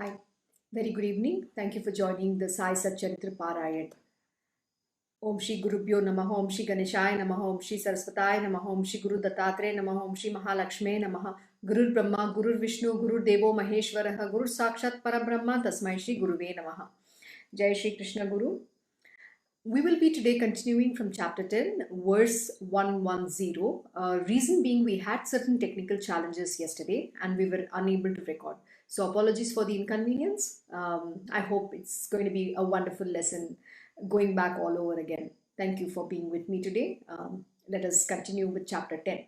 Hi, very good evening. Thank you for joining the Sai Satcharitra Parayan. Om Shri Gurubhyo Namaha, Om Shri Ganeshaya Namaha, Om Shri Saraswataya Namaha, Om Shri Guru Dattatreya Namaha, Om Shri Mahalakshmi Namaha, Gurur Brahma, Gurur Vishnu, Gurur Devo Maheshwaraha, Gurur Sakshat Parabrahma, Tasmai Shri Guruve Namaha. Jai Shri Krishna Guru. We will be today continuing from chapter 10, verse 110. Reason being, we had certain technical challenges yesterday and we were unable to record. So, apologies for the inconvenience. I hope it's going to be a wonderful lesson going back all over again. Thank you for being with me today. Let us continue with chapter 10.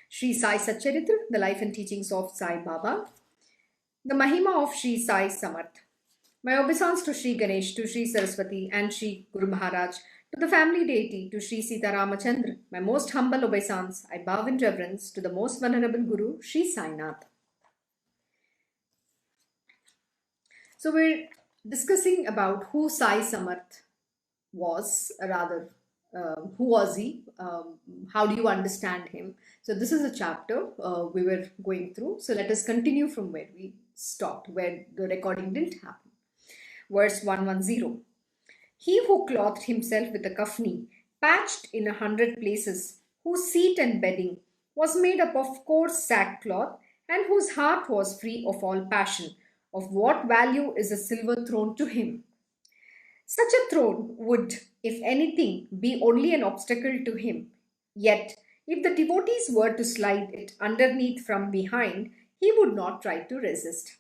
Shri Sai Satcharita, the life and teachings of Sai Baba. The Mahima of Shri Sai Samarth. My obeisance to Shri Ganesh, to Shri Saraswati and Shri Guru Maharaj, to the family deity, to Shri Sita Ramachandra, my most humble obeisance, I bow in reverence to the most venerable Guru, Shri Sai Nath. So we're discussing about who Sai Samarth was, who was he, how do you understand him. So this is a chapter we were going through. So let us continue from where we stopped, where the recording didn't happen. Verse 110. He who clothed himself with a kafni, patched in 100 places, whose seat and bedding was made up of coarse sackcloth, and whose heart was free of all passion, of what value is a silver throne to him? Such a throne would, if anything, be only an obstacle to him. Yet, if the devotees were to slide it underneath from behind, he would not try to resist,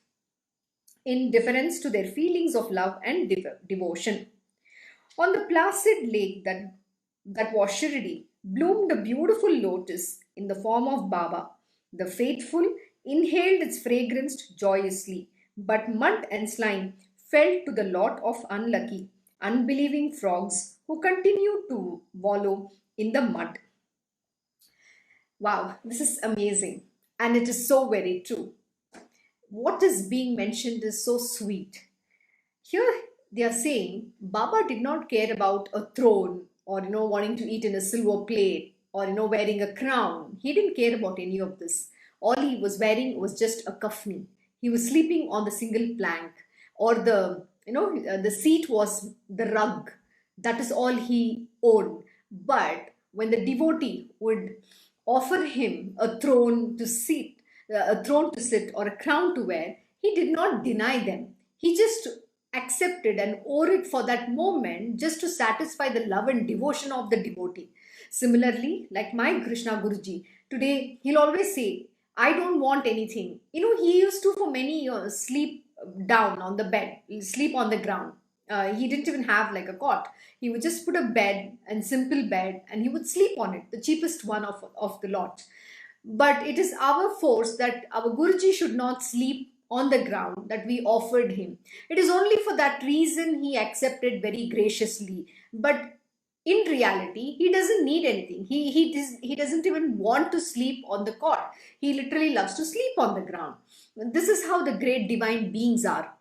in deference to their feelings of love and devotion. On the placid lake that was Shirdi, bloomed a beautiful lotus in the form of Baba. The faithful inhaled its fragrance joyously, but mud and slime fell to the lot of unlucky, unbelieving frogs who continued to wallow in the mud. Wow, this is amazing, and it is so very true. What is being mentioned is so sweet. Here they are saying Baba did not care about a throne or wanting to eat in a silver plate or wearing a crown. He didn't care about any of this. All he was wearing was just a kafni. He was sleeping on the single plank, or the seat was the rug. That is all he owned. But when the devotee would offer him a throne to sit or a crown to wear, he did not deny them. He just accepted and wore it for that moment, just to satisfy the love and devotion of the devotee. Similarly, like my Krishna Guruji, today he'll always say, I don't want anything. He used to for many years sleep down on the bed, sleep on the ground. He didn't even have like a cot. He would just put a bed and simple bed and he would sleep on it, the cheapest one of the lot. But it is our force that our Guruji should not sleep on the ground that we offered him. It is only for that reason he accepted very graciously. But in reality, he doesn't need anything. He doesn't even want to sleep on the cot. He literally loves to sleep on the ground. This is how the great divine beings are.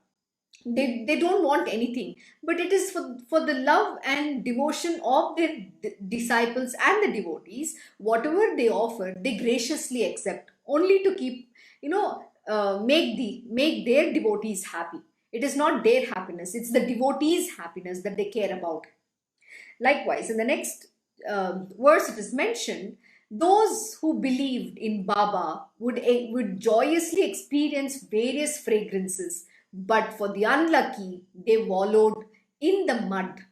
They don't want anything, but it is for the love and devotion of their disciples and the devotees. Whatever they offer, they graciously accept, only to keep make their devotees happy. It is not their happiness, it's the devotees happiness that they care about. Likewise, in the next verse it is mentioned, those who believed in Baba would joyously experience various fragrances, but for the unlucky, they wallowed in the mud,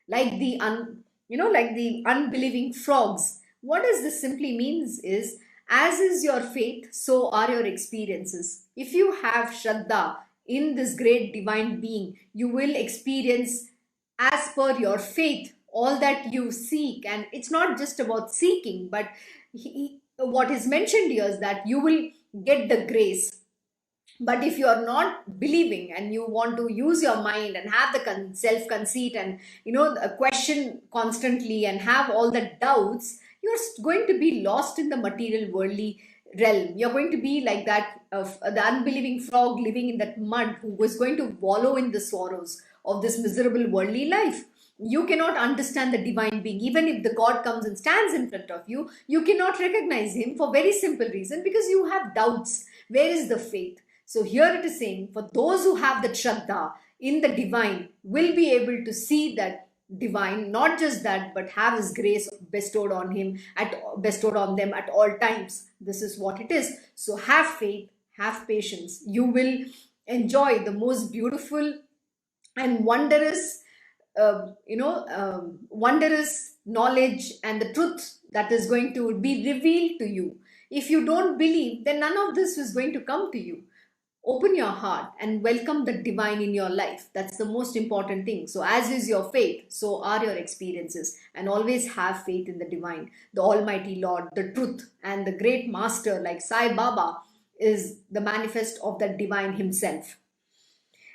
like like the unbelieving frogs. What does this simply means is, as is your faith, so are your experiences. If you have Shraddha in this great divine being, you will experience as per your faith all that you seek. And it's not just about seeking, but what is mentioned here is that you will get the grace. But if you are not believing and you want to use your mind and have the self conceit and question constantly and have all the doubts, you're going to be lost in the material worldly realm. You're going to be like that of the unbelieving frog living in that mud, who was going to wallow in the sorrows of this miserable worldly life. You cannot understand the divine being. Even if the God comes and stands in front of you, you cannot recognize him for very simple reason, because you have doubts. Where is the faith? So here it is saying, for those who have the Shraddha in the divine will be able to see that divine, not just that, but have his grace bestowed on them at all times. This is what it is. So have faith, have patience. You will enjoy the most beautiful and wondrous wondrous knowledge and the truth that is going to be revealed to you. If you don't believe, then none of this is going to come to you. Open your heart and welcome the divine in your life. That's the most important thing. So as is your faith, so are your experiences. And always have faith in the divine, the Almighty Lord, the truth, and the great master like Sai Baba is the manifest of the divine himself.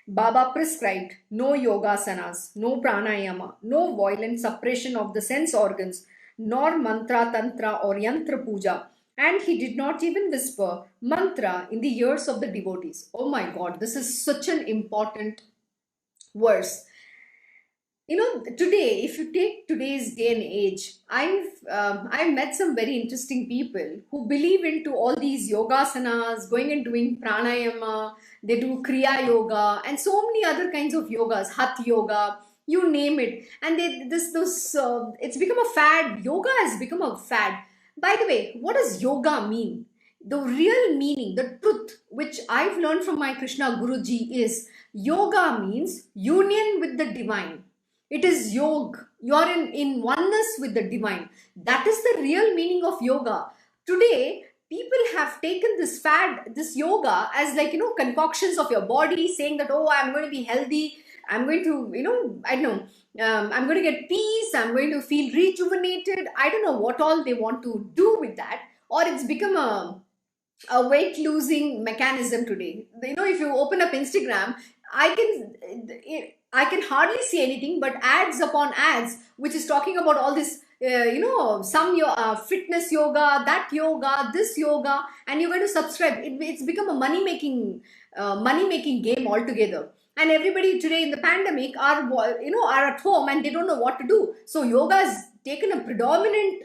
Baba prescribed no yogasanas, no pranayama, no violent suppression of the sense organs, nor mantra, tantra or yantra puja. And he did not even whisper mantra in the ears of the devotees. Oh my God, this is such an important verse. Today, if you take today's day and age, I've met some very interesting people who believe into all these yogasanas, going and doing pranayama. They do kriya yoga and so many other kinds of yogas, hatha yoga, you name it. And it's become a fad. Yoga has become a fad. By the way, what does yoga mean? The real meaning, the truth, which I've learned from my Krishna Guruji is yoga means union with the divine. It is yoga. You are in oneness with the divine. That is the real meaning of yoga. Today, people have taken this fad, this yoga as concoctions of your body, saying that, oh, I'm going to be healthy. I'm going to, I don't know, I'm going to get peace. I'm going to feel rejuvenated. I don't know what all they want to do with that. Or it's become a weight losing mechanism today. If you open up Instagram, I can hardly see anything but ads upon ads, which is talking about all this, fitness yoga, that yoga, this yoga, and you're going to subscribe. It's become a money making game altogether. And everybody today in the pandemic are at home and they don't know what to do. So yoga has taken a predominant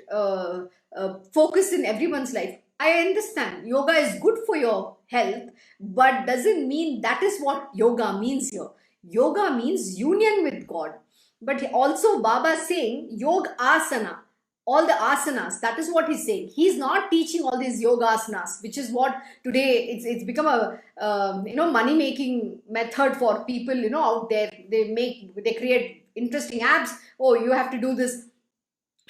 focus in everyone's life. I understand yoga is good for your health, but doesn't mean that is what yoga means here. Yoga means union with God. But also Baba is saying yoga asana, all the asanas, that is what he's saying. He's not teaching all these yoga asanas, which is what today it's become a money making method for people out there. They create interesting apps. Oh, you have to do this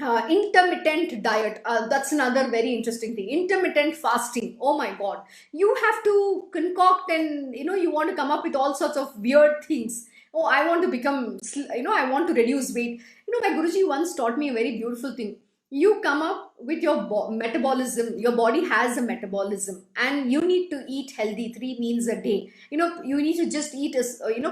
intermittent diet. That's another very interesting thing. Intermittent fasting. Oh my God, you have to concoct and you want to come up with all sorts of weird things. Oh, I want to become, I want to reduce weight. My Guruji once taught me a very beautiful thing. You come up with your metabolism. Your body has a metabolism and you need to eat healthy 3 meals a day. You need to just eat a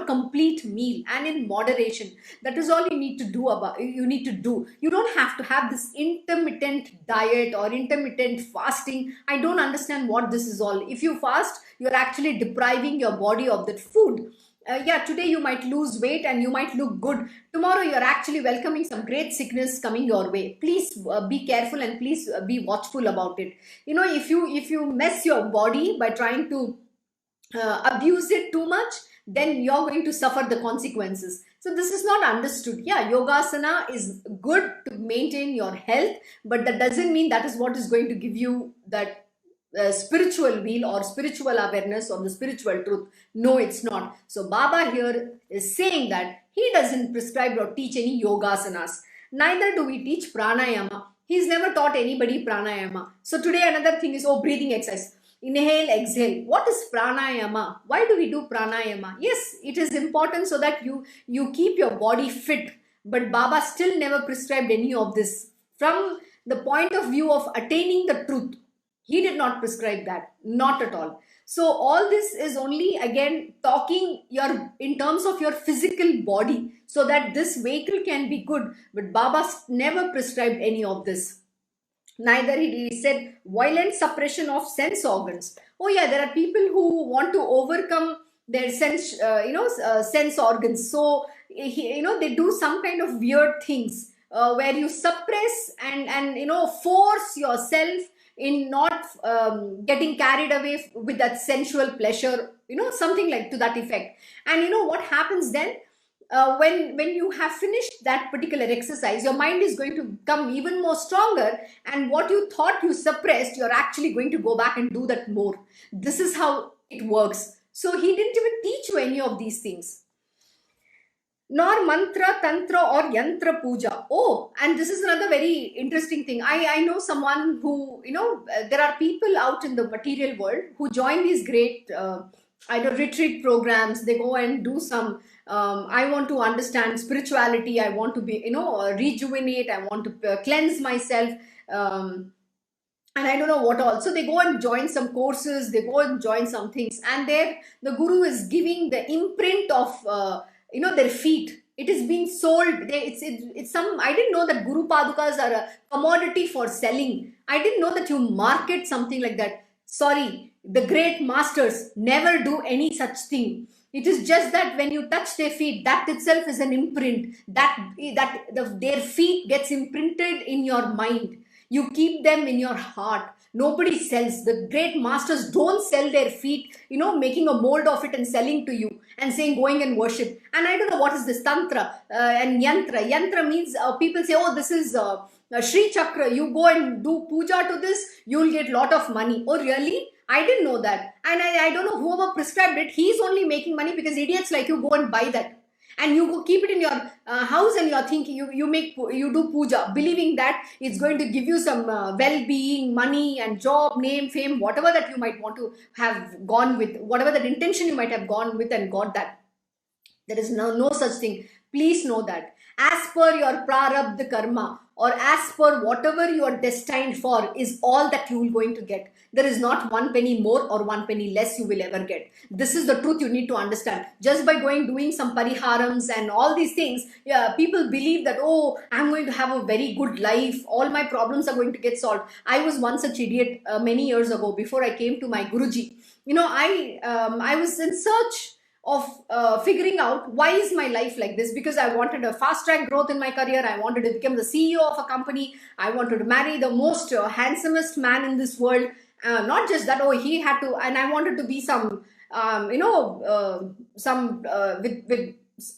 complete meal and in moderation. That is all you need to do. You don't have to have this intermittent diet or intermittent fasting. I don't understand what this is all. If you fast, you're actually depriving your body of that food. Today you might lose weight and you might look good. Tomorrow you're actually welcoming some great sickness coming your way. Please be careful and please be watchful about it. If you mess your body by trying to abuse it too much, then you're going to suffer the consequences. So this is not understood. Yeah, yogasana is good to maintain your health, but that doesn't mean that is what is going to give you that spiritual wheel or spiritual awareness or the spiritual truth. No, it's not. So Baba here is saying that he doesn't prescribe or teach any yogasanas. Neither do we teach pranayama. He's never taught anybody pranayama. So today another thing is, breathing exercise. Inhale, exhale. What is pranayama? Why do we do pranayama? Yes, it is important so that you keep your body fit. But Baba still never prescribed any of this. From the point of view of attaining the truth, he did not prescribe that, not at all. So all this is only again talking in terms of your physical body so that this vehicle can be good. But Baba never prescribed any of this. Neither he said violent suppression of sense organs. Oh yeah, there are people who want to overcome their sense organs. So they do some kind of weird things where you suppress and force yourself in not getting carried away with that sensual pleasure, something like to that effect. And what happens then? When you have finished that particular exercise, your mind is going to become even more stronger, and what you thought you suppressed, you're actually going to go back and do that more. This is how it works. So he didn't even teach you any of these things, nor mantra, tantra, or yantra puja. Oh, and this is another very interesting thing. I know someone who, there are people out in the material world who join these great retreat programs. They go and do some, I want to understand spirituality, I want to be, rejuvenate, I want to cleanse myself. And I don't know what all. So they go and join some courses, they go and join some things, and there the guru is giving the imprint of their feet. It is being sold. It's some. I didn't know that Guru Padukas are a commodity for selling. I didn't know that you market something like that. Sorry, the great masters never do any such thing. It is just that when you touch their feet, that itself is an imprint. Their feet gets imprinted in your mind. You keep them in your heart. Nobody sells. The great masters don't sell their feet, making a mold of it and selling to you and saying, going and worship. And I don't know what is this tantra and yantra. Yantra means people say, oh, this is Shri Chakra. You go and do puja to this, you'll get lot of money. Oh, really? I didn't know that. And I don't know whoever prescribed it. He's only making money because idiots like you go and buy that. And you go keep it in your house, and you're thinking you do puja, believing that it's going to give you some well-being, money, and job, name, fame, whatever that you might want to have gone with, whatever that intention you might have gone with and got that. There is no such thing. Please know that. As per your prarabdha karma, or as per whatever you are destined for, is all that you will going to get. There is not 1 penny more or 1 penny less you will ever get. This is the truth you need to understand. Just by doing some pariharams and all these things, people believe that, oh, I'm going to have a very good life. All my problems are going to get solved. I was one such idiot many years ago before I came to my Guruji. I was in search of figuring out why is my life like this, because I wanted a fast track growth in my career. I wanted to become the CEO of a company. I wanted to marry the most handsomest man in this world. Not just that, he had to, and I wanted to be some, with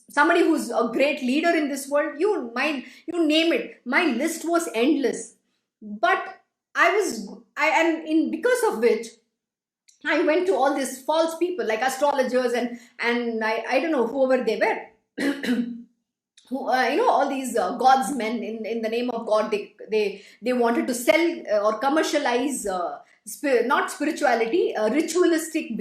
somebody who's a great leader in this world. You name it. My list was endless, but because of which I went to all these false people like astrologers and I don't know whoever they were. Who, all these God's men in the name of God, they wanted to sell or commercialize not spirituality, ritualistic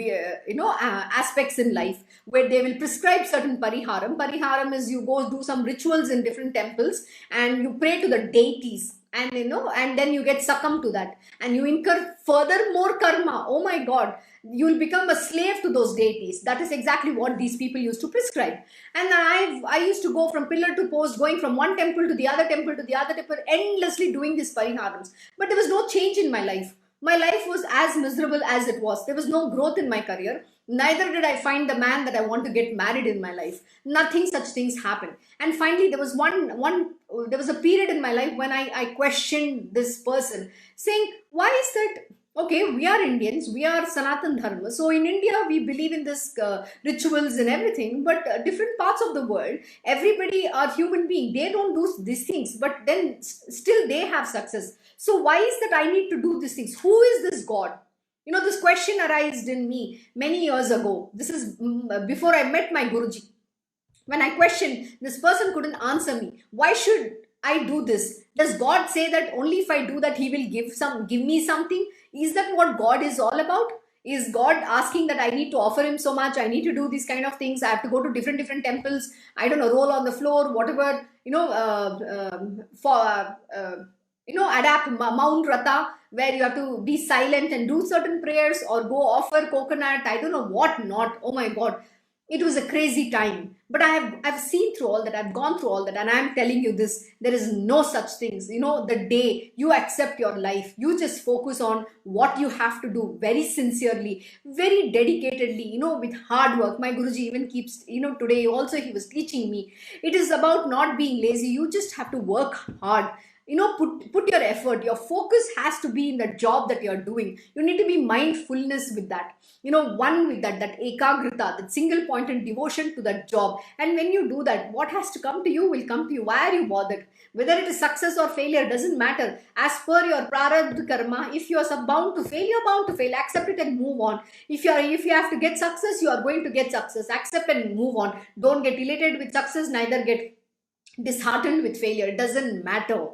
aspects in life, where they will prescribe certain pariharam. Pariharam is you go do some rituals in different temples and you pray to the deities, and and then you get succumbed to that and you incur further more karma. Oh my God, you will become a slave to those deities. That is exactly what these people used to prescribe. And I used to go from pillar to post, going from one temple to the other temple to the other temple, endlessly doing these pariharams. But there was no change in my life. My life was as miserable as it was. There was no growth in my career. Neither did I find the man that I want to get married in my life. Nothing such things happened. And finally, there was there was a period in my life when I questioned this person, saying, why is that? Okay, we are Indians, we are Sanatan Dharma. So in India, we believe in this rituals and everything, but different parts of the world, everybody are human beings. They don't do these things, but then still they have success. So why is that I need to do these things? Who is this God? This question arose in me many years ago. This is before I met my Guruji. When I questioned, this person couldn't answer me. Why should I do this? Does God say that only if I do that, he will give me something? Is that what God is all about? Is God asking that I need to offer him so much? I need to do these kind of things. I have to go to different temples. I don't know, roll on the floor, whatever, adapt Mount Rata, where you have to be silent and do certain prayers or go offer coconut. I don't know what not. Oh my God. It was a crazy time, but I've seen through all that. I've gone through all that, and I'm telling you this: there is no such things. The day you accept your life, you just focus on what you have to do very sincerely, very dedicatedly. With hard work. My Guruji even keeps. Today also he was teaching me. It is about not being lazy. You just have to work hard. put your effort. Your focus has to be in the job that you're doing. You need to be mindfulness with that, one with that ekagrita, that single pointed devotion to that job. And when you do that, what has to come to you will come to you. Why are you bothered? Whether it is success or failure doesn't matter. As per your prarabdha karma, if you are bound to fail, you're bound to fail. Accept it and move on. If you have to get success, you are going to get success. Accept and move on. Don't get elated with success, neither get disheartened with failure. It doesn't matter.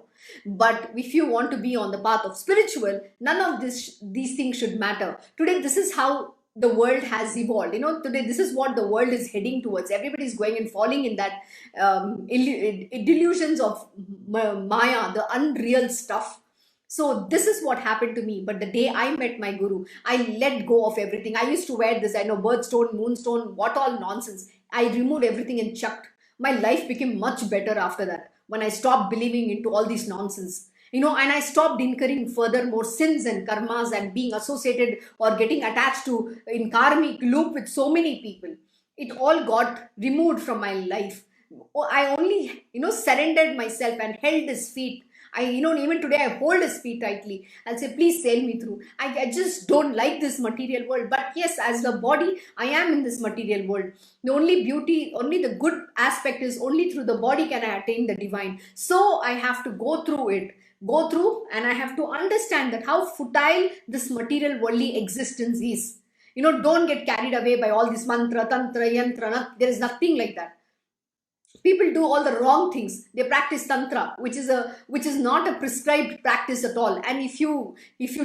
But if you want to be on the path of spiritual, none of these things should matter. Today, this is how the world has evolved. Today, this is what the world is heading towards. Everybody is going and falling in that delusions of Maya, the unreal stuff. So this is what happened to me. But the day I met my guru, I let go of everything. I used to wear this, birthstone, moonstone, what all nonsense. I removed everything and chucked. My life became much better after that, when I stopped believing into all these nonsense. And I stopped incurring further more sins and karmas and being associated or getting attached to in karmic loop with so many people. It all got removed from my life. I only, surrendered myself and held his feet. Even today I hold his feet tightly. I'll say, please sail me through. I just don't like this material world. But yes, as the body, I am in this material world. The only beauty, only the good aspect is only through the body can I attain the divine. So I have to go through it. And I have to understand that how futile this material worldly existence is. Don't get carried away by all this mantra, tantra, yantra. There is nothing like that. People do all the wrong things. They practice tantra, which is not a prescribed practice at all. And if you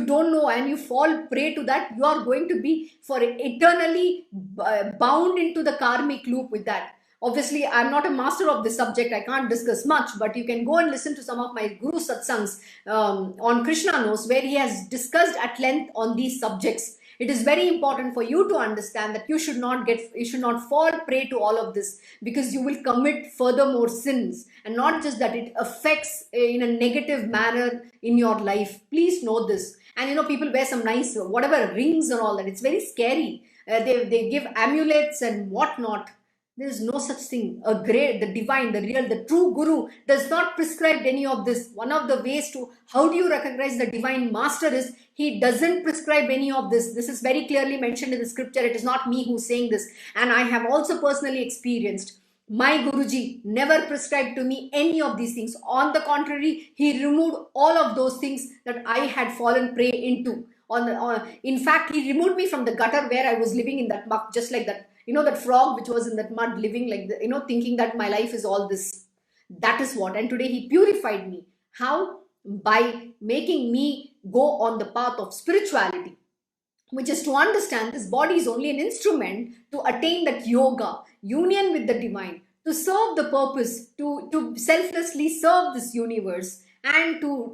don't know and you fall prey to that, you are going to be for eternally bound into the karmic loop with that. Obviously, I'm not a master of this subject. I can't discuss much, but you can go and listen to some of my guru satsangs on Krishna Knows, where he has discussed at length on these subjects. It is very important for you to understand that you should not fall prey to all of this, because you will commit furthermore sins. And not just that, it affects in a negative manner in your life. Please know this. And people wear some nice whatever rings and all that. It's very scary. They give amulets and whatnot. There is no such thing. The divine, the real, the true guru does not prescribe any of this. One of the ways to how do you recognize the divine master is he doesn't prescribe any of this. This is very clearly mentioned in the scripture. It is not me who's saying this. And I have also personally experienced. My Guruji never prescribed to me any of these things. On the contrary, he removed all of those things that I had fallen prey into. In fact, he removed me from the gutter where I was living in that muck, just like that. That frog which was in that mud living like, thinking that my life is all this. That is what. And today he purified me. How? By making me go on the path of spirituality, which is to understand this body is only an instrument to attain that yoga, union with the divine, to serve the purpose, to selflessly serve this universe, and to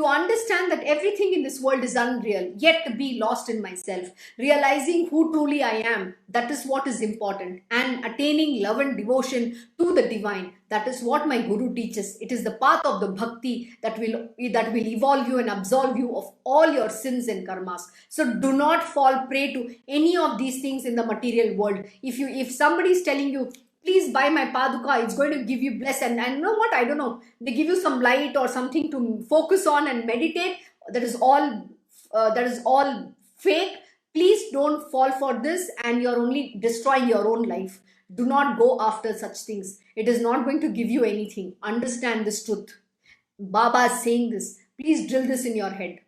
understand that everything in this world is unreal, yet to be lost in myself, realizing who truly I am. That is what is important, and attaining love and devotion to the divine. That is what my guru teaches. It is the path of the bhakti that will evolve you and absolve you of all your sins and karmas. So do not fall prey to any of these things in the material world. If somebody is telling you, please buy my paduka, it's going to give you bliss, and you know what, I don't know, they give you some light or something to focus on and meditate. That is all fake. Please don't fall for this, and you're only destroying your own life. Do not go after such things. It is not going to give you anything. Understand this truth. Baba is saying this. Please drill this in your head.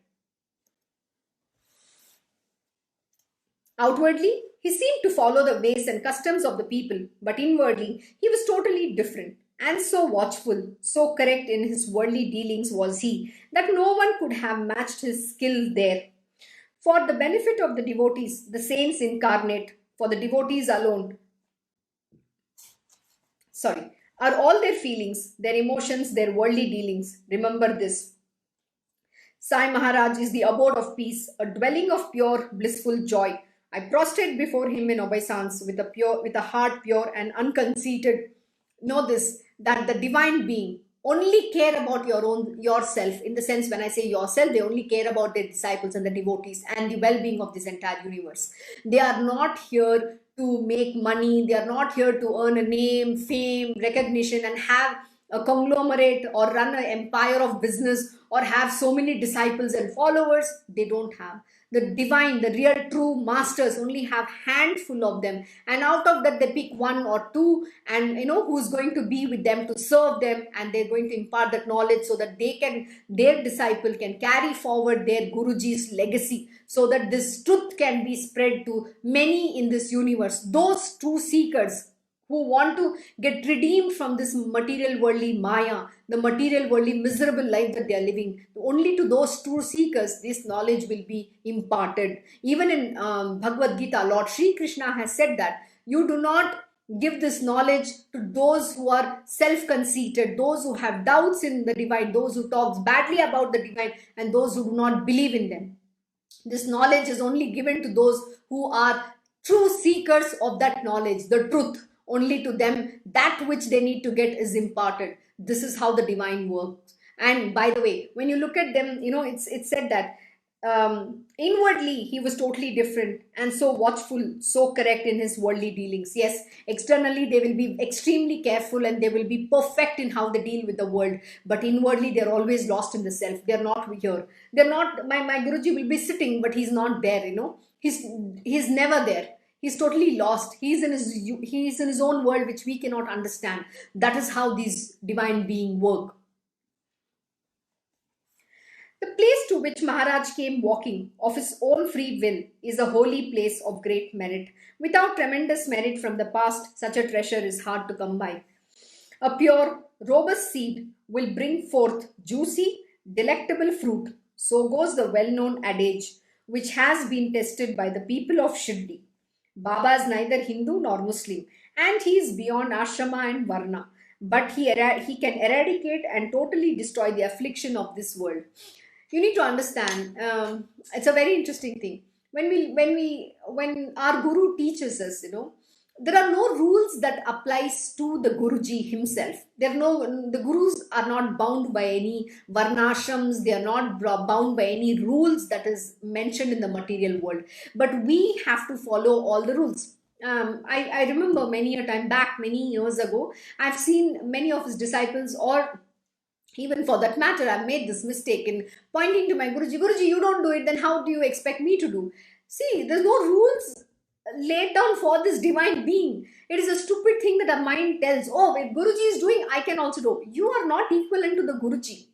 Outwardly, he seemed to follow the ways and customs of the people, but inwardly, he was totally different. And so watchful, so correct in his worldly dealings was he, that no one could have matched his skill there. For the benefit of the devotees, the saints incarnate, for the devotees alone, are all their feelings, their emotions, their worldly dealings. Remember this. Sai Maharaj is the abode of peace, a dwelling of pure, blissful joy. I prostrate before him in obeisance with a heart pure and unconceited. Know this, that the divine being only care about yourself. In the sense, when I say yourself, they only care about their disciples and the devotees and the well-being of this entire universe. They are not here to make money. They are not here to earn a name, fame, recognition, and have a conglomerate or run an empire of business or have so many disciples and followers. They don't have. The divine, the real true masters only have handful of them, and out of that they pick one or two, and who's going to be with them to serve them, and they're going to impart that knowledge so that their disciple can carry forward their Guruji's legacy, so that this truth can be spread to many in this universe. Those true seekers who want to get redeemed from this material worldly Maya, the material worldly miserable life that they are living. Only to those true seekers this knowledge will be imparted. Even in Bhagavad Gita, Lord Shri Krishna has said that you do not give this knowledge to those who are self-conceited, those who have doubts in the divine, those who talk badly about the divine, and those who do not believe in them. This knowledge is only given to those who are true seekers of that knowledge, the truth. Only to them that which they need to get is imparted. This is how the divine works. And by the way, when you look at them, it's said that inwardly he was totally different and so watchful, so correct in his worldly dealings. Yes, externally they will be extremely careful and they will be perfect in how they deal with the world, but inwardly they're always lost in the self. They're not here. They're not. My Guruji will be sitting, but he's not there. He's never there. He's totally lost. He's in his own world, which we cannot understand. That is how these divine beings work. The place to which Maharaj came walking of his own free will is a holy place of great merit. Without tremendous merit from the past, such a treasure is hard to come by. A pure, robust seed will bring forth juicy, delectable fruit. So goes the well-known adage, which has been tested by the people of Shirdi. Baba is neither Hindu nor Muslim, and he is beyond ashrama and varna, but he can eradicate and totally destroy the affliction of this world. You need to understand. It's a very interesting thing. When our Guru teaches us, there are no rules that applies to the Guruji himself. The Gurus are not bound by any varnashrams. They are not bound by any rules that is mentioned in the material world. But we have to follow all the rules. I remember many a time back, many years ago, I've seen many of his disciples, or even for that matter, I've made this mistake in pointing to my Guruji. Guruji, you don't do it, then how do you expect me to do? See, there's no rules laid down for this divine being. It is a stupid thing that our mind tells, oh, if Guruji is doing, I can also do. You are not equivalent to the Guruji.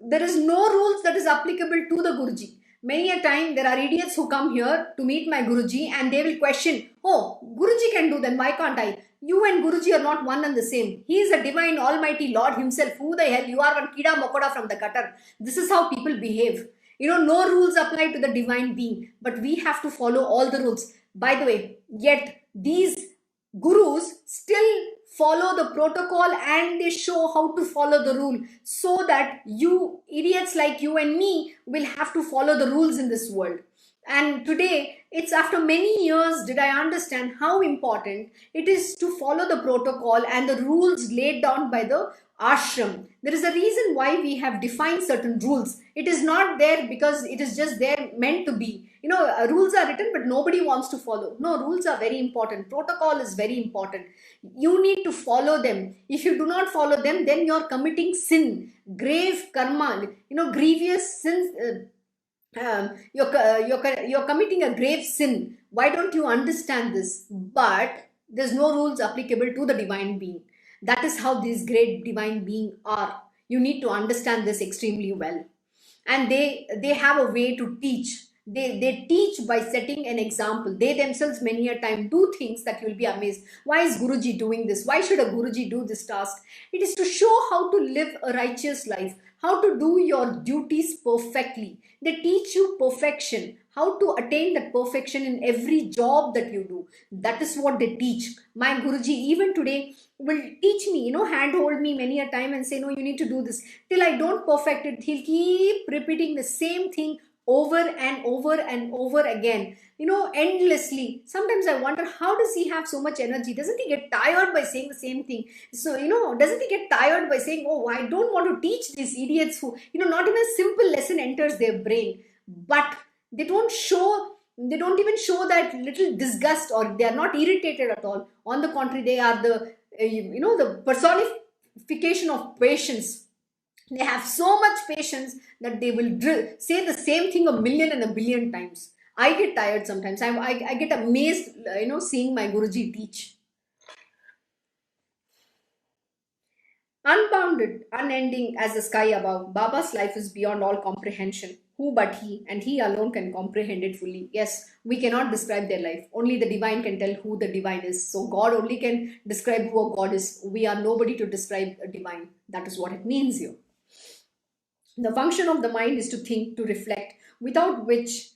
There is no rules that is applicable to the Guruji. Many a time there are idiots who come here to meet my Guruji and they will question, oh, Guruji can do, then why can't I? You and Guruji are not one and the same. He is a divine almighty Lord himself. Who the hell? You are one kida makoda from the gutter. This is how people behave. No rules apply to the divine being, but we have to follow all the rules. By the way, yet these Gurus still follow the protocol and they show how to follow the rule, so that you idiots like you and me will have to follow the rules in this world. And today, it's after many years did I understand how important it is to follow the protocol and the rules laid down by the ashram. There is a reason why we have defined certain rules. It is not there because it is just there meant to be. Rules are written, but nobody wants to follow. No, rules are very important. Protocol is very important. You need to follow them. If you do not follow them, then you are committing sin, grave karma, grievous sins. You're committing a grave sin. Why don't you understand this? But there's no rules applicable to the divine being. That is how these great divine beings are. You need to understand this extremely well. And they have a way to teach. They teach by setting an example. They themselves many a time do things that you'll be amazed. Why is Guruji doing this? Why should a Guruji do this task? It is to show how to live a righteous life, how to do your duties perfectly. They teach you perfection, how to attain that perfection in every job that you do. That is what they teach. My Guruji even today will teach me, handhold me many a time and say, no, you need to do this. Till I don't perfect it, he'll keep repeating the same thing over and over and over again, endlessly. Sometimes I wonder, how does he have so much energy? Doesn't he get tired by saying the same thing? So, doesn't he get tired by saying, oh, I don't want to teach these idiots who, not even a simple lesson enters their brain. But they don't even show that little disgust, or they are not irritated at all. On the contrary, they are the personification of patience. They have so much patience that they will say the same thing a million and a billion times. I get tired sometimes. I get amazed, seeing my Guruji teach. Unbounded, unending as the sky above, Baba's life is beyond all comprehension. Who but He, and He alone can comprehend it fully. Yes, we cannot describe their life. Only the divine can tell who the divine is. So God only can describe who a God is. We are nobody to describe a divine. That is what it means here. The function of the mind is to think, to reflect, without which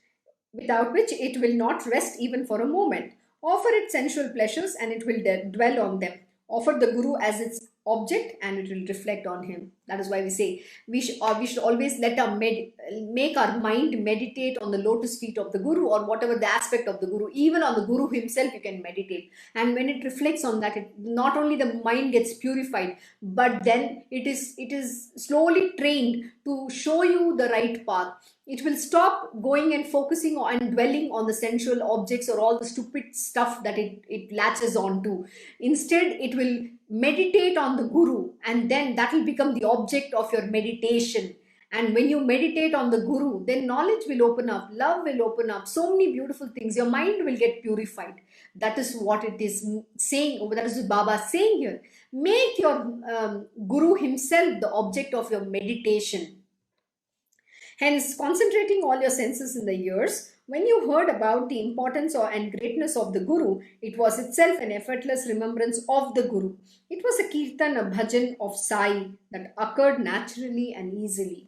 it will not rest even for a moment. Offer it sensual pleasures and it will dwell on them. Offer the Guru as its object and it will reflect on him. That is why we say we should always make our mind meditate on the lotus feet of the Guru, or whatever the aspect of the Guru. Even on the Guru himself you can meditate, and when it reflects on that, not only the mind gets purified, but then it is slowly trained to show you the right path. It will stop going and focusing on and dwelling on the sensual objects or all the stupid stuff that it latches on to. Instead, it will meditate on the Guru, and then that will become the object of your meditation. And when you meditate on the Guru, then knowledge will open up, love will open up, so many beautiful things. Your mind will get purified. That is what it is saying, that is what Baba is saying here. Make your Guru himself the object of your meditation. Hence, concentrating all your senses in the ears, when you heard about the importance and greatness of the Guru, it was itself an effortless remembrance of the Guru. It was a kirtan, a bhajan of Sai that occurred naturally and easily.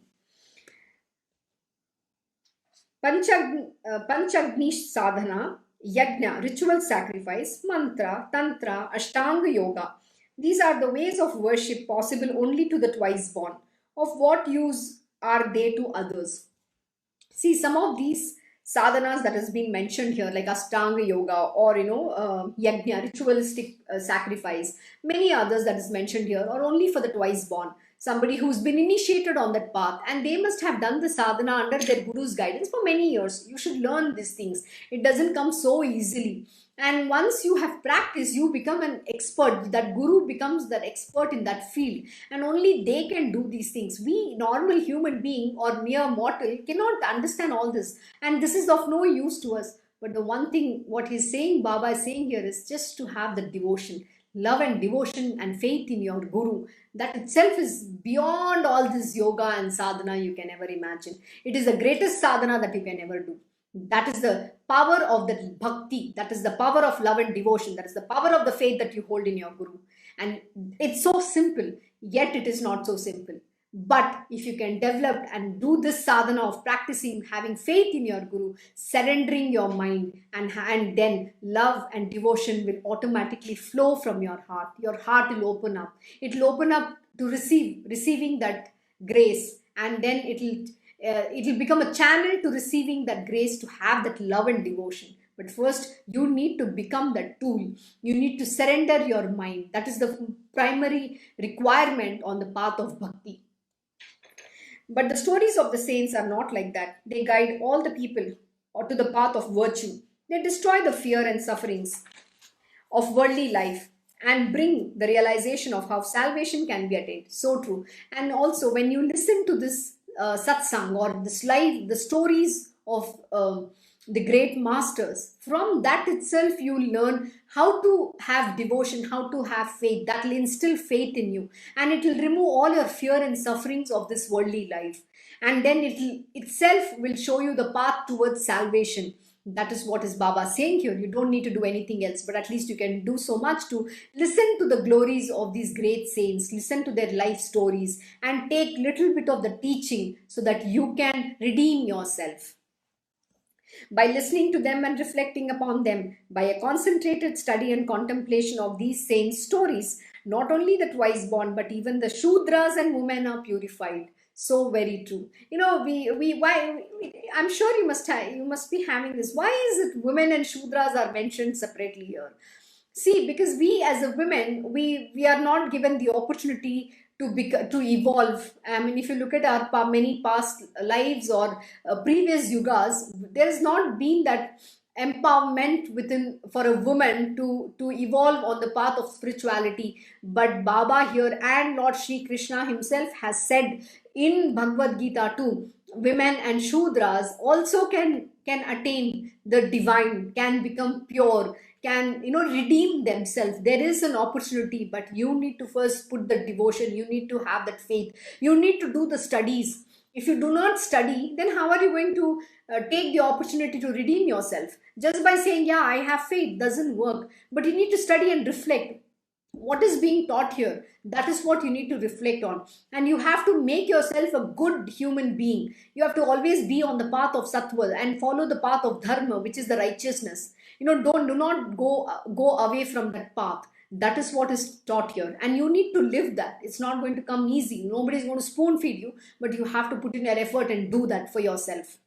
Panchagni sadhana, yajna, ritual sacrifice, mantra, tantra, ashtanga yoga. These are the ways of worship possible only to the twice born. Of what use are they to others? See, some of these sadhanas that has been mentioned here, like Ashtanga Yoga or Yajna, ritualistic sacrifice, many others that is mentioned here are only for the twice born. Somebody who's been initiated on that path, and they must have done the sadhana under their Guru's guidance for many years. You should learn these things. It doesn't come so easily. And once you have practiced, you become an expert. That Guru becomes that expert in that field, and only they can do these things. We, normal human being or mere mortal, cannot understand all this, and this is of no use to us. But the one thing, what he's saying, Baba is saying here, is just to have the devotion, love and devotion and faith in your Guru. That itself is beyond all this yoga and sadhana you can ever imagine. It is the greatest sadhana that you can ever do. That is the power of the bhakti. That is the power of love and devotion. That is the power of the faith that you hold in your Guru. And it's so simple, yet it is not so simple. But if you can develop and do this sadhana of practicing, having faith in your Guru, surrendering your mind, and then love and devotion will automatically flow from your heart. Your heart will open up. It will open up to receiving that grace, and then it will become a channel to receiving that grace, to have that love and devotion. But first, you need to become that tool. You need to surrender your mind. That is the primary requirement on the path of bhakti. But the stories of the saints are not like that. They guide all the people to the path of virtue. They destroy the fear and sufferings of worldly life and bring the realization of how salvation can be attained. So true. And also, when you listen to this satsang or this life, the stories of the great masters, from that itself you learn how to have devotion, how to have faith. That will instill faith in you, and it will remove all your fear and sufferings of this worldly life, and then it itself will show you the path towards salvation. That is what is Baba saying here. You don't need to do anything else, but at least you can do so much to listen to the glories of these great saints, listen to their life stories, and take little bit of the teaching so that you can redeem yourself. By listening to them and reflecting upon them, by a concentrated study and contemplation of these saints' stories, not only the twice born, but even the Shudras and women are purified. So very true. I'm sure you must be having this. Why is it women and Shudras are mentioned separately here? See, because we as a women, we are not given the opportunity to evolve. I mean, if you look at our many past lives or previous yugas, there has not been that empowerment within for a woman to evolve on the path of spirituality. But Baba here and Lord Shri Krishna himself has said in Bhagavad Gita too, women and Shudras also can attain the divine, can become pure, can redeem themselves. There is an opportunity, but you need to first put the devotion, you need to have that faith, you need to do the studies. If you do not study, then how are you going to take the opportunity to redeem yourself? Just by saying, yeah, I have faith, doesn't work. But you need to study and reflect. What is being taught here? That is what you need to reflect on. And you have to make yourself a good human being. You have to always be on the path of sattva and follow the path of dharma, which is the righteousness. Do not go away from that path. That is what is taught here, and you need to live that. It's not going to come easy. Nobody is going to spoon feed you, but you have to put in your effort and do that for yourself.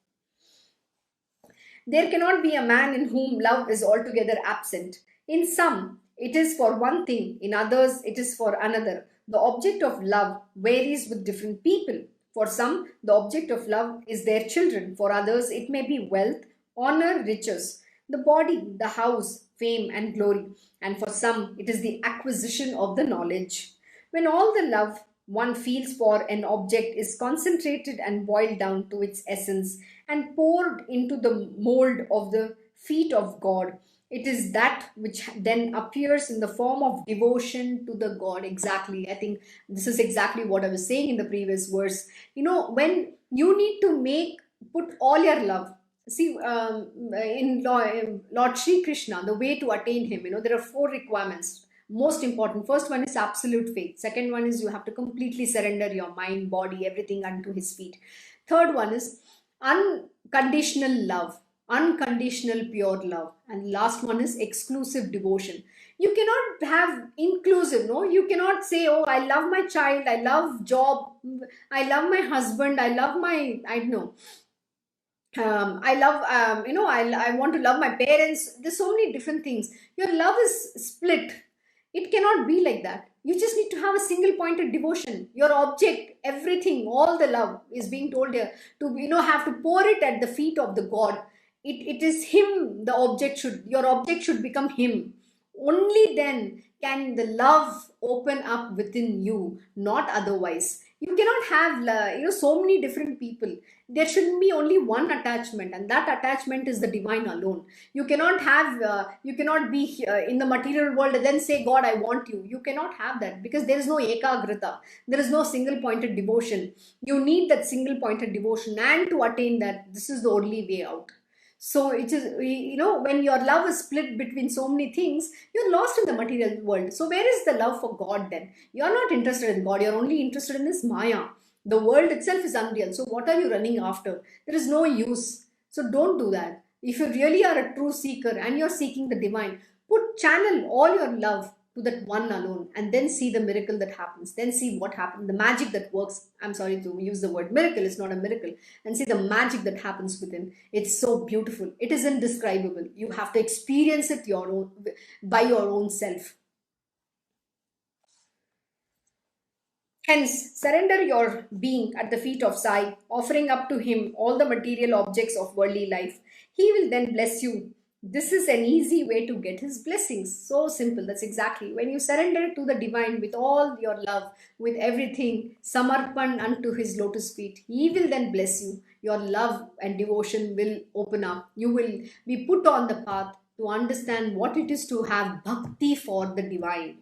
There cannot be a man in whom love is altogether absent. In some, it is for one thing, in others, it is for another. The object of love varies with different people. For some, the object of love is their children. For others, it may be wealth, honor, riches, the body, the house, fame, and glory. And for some, it is the acquisition of the knowledge. When all the love one feels for an object is concentrated and boiled down to its essence and poured into the mold of the feet of God, it is that which then appears in the form of devotion to the God. Exactly. I think this is exactly what I was saying in the previous verse. When you need to put all your love. See, in Lord Shri Krishna, the way to attain him, there are 4 requirements. Most important. First one is absolute faith. Second one is you have to completely surrender your mind, body, everything unto his feet. Third one is unconditional love, unconditional pure love. And last one is exclusive devotion. You cannot have inclusive, no? You cannot say, oh, I love my child, I love job, I love my husband, I love my, I don't know. I love, I want to love my parents. There's so many different things. Your love is split. It cannot be like that. You just need to have a single pointed devotion. Your object, everything, all the love is being told here to, have to pour it at the feet of the God. It is him, your object should become him. Only then can the love open up within you, not otherwise. You cannot have, so many different people. There shouldn't be only one attachment, and that attachment is the divine alone. You cannot be in the material world and then say, God, I want you. You cannot have that because there is no ekagrita. There is no single pointed devotion. You need that single pointed devotion, and to attain that, this is the only way out. So it is, when your love is split between so many things, you're lost in the material world. So where is the love for God then? You're not interested in God. You're only interested in this Maya. The world itself is unreal. So what are you running after? There is no use. So don't do that. If you really are a true seeker and you're seeking the divine, channel all your love to that one alone, and then see the miracle that happens. Then see what happens, the magic that works. I'm sorry to use the word miracle, it's not a miracle. And see the magic that happens within. It's so beautiful. It is indescribable. You have to experience it by your own self. Hence, surrender your being at the feet of Sai, offering up to him all the material objects of worldly life. He will then bless you. This is an easy way to get his blessings. So simple. That's exactly. When you surrender to the divine with all your love, with everything, samarpan unto his lotus feet, he will then bless you. Your love and devotion will open up. You will be put on the path to understand what it is to have bhakti for the divine.